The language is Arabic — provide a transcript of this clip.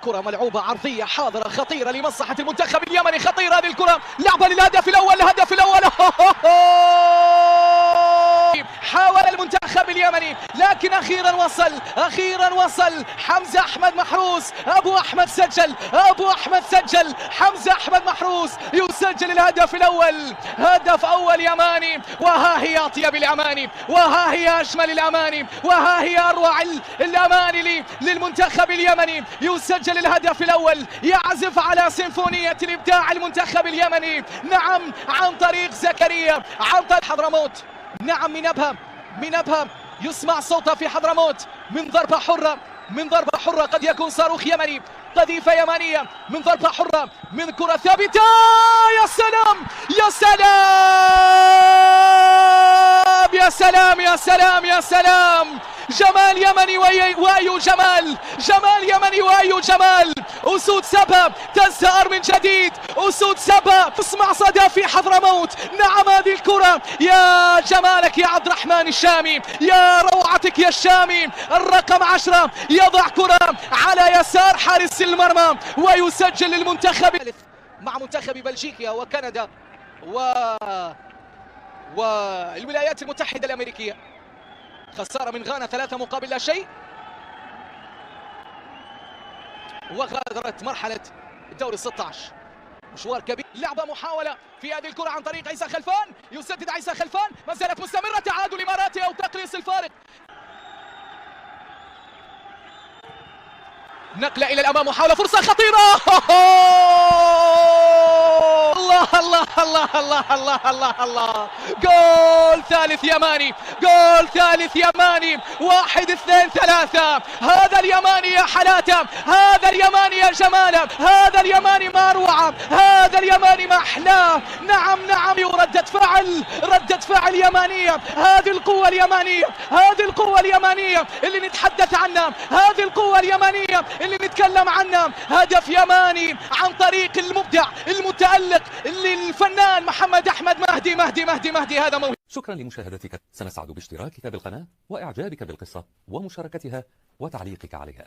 كرة ملعوبة عرضية حاضرة خطيرة لمصلحة المنتخب اليمني. خطيرة هذه الكرة، لعبة للهدف الأول. الهدف الأول حاول المنتخب اليمني لكن أخيرا وصل حمزة أحمد محروس. أبو أحمد سجل. حمزة أحمد محروس يسجل الهدف الأول. هدف أول يماني، وها هي أطيب الأماني، وها هي أجمل الأماني، وها هي أروع الأماني للمنتخب اليمني. يسجل الهدف الأول، يعزف على سيمفونية الإبداع المنتخب اليمني. نعم، عن طريق زكريا، عن طريق حضرموت. نعم، من أبها يسمع صوته في حضرموت من ضربة حرة قد يكون صاروخ يمني، قذيفة يمنية من ضربة حرة، من كرة ثابتة. يا سلام يا سلام يا سلام يا سلام يا سلام! جمال يمني وأي جمال! جمال يمني وأي جمال! أسود سبا تزدهر من جديد. أسود سبا تسمع صدى في حضرموت. نعم، هذه الكرة يا جمالك يا عبد الرحمن الشامي، يا روعتك يا الشامي. الرقم 10 يضع كرة على يسار حارس المرمى ويسجل للمنتخب مع منتخب بلجيكا وكندا والولايات المتحدة الأمريكية. خسارة من غانا 3-0 وغادرت مرحلة الدور 16. مشوار كبير. لعبة محاولة في هذه الكرة عن طريق عيسى خلفان. يسدد عيسى خلفان، ما زالت مستمرة. تعادل الإماراتي أو تقليص الفارق. نقلة إلى الأمام، محاولة، فرصة خطيرة. الله الله الله الله الله الله الله! جول ثالث يماني، جول ثالث يماني. 1 2 3. هذا اليماني يا حلاته، هذا اليماني يا جماله، هذا اليماني ما أروعه، هذا اليماني ما أحلاه. نعم، ردة فعل يمانية. هذه القوة اليمانية، هذه القوة اليمانية اللي نتحدث عنها، هذه القوة اليمانية اللي نتكلم عنها. هدف يماني عن طريق المبدع المتألق الفنان محمد أحمد مهدي. هذا موهبة. شكرا لمشاهدتك. سنسعد باشتراكك بالقناة وإعجابك بالقصة ومشاركتها وتعليقك عليها.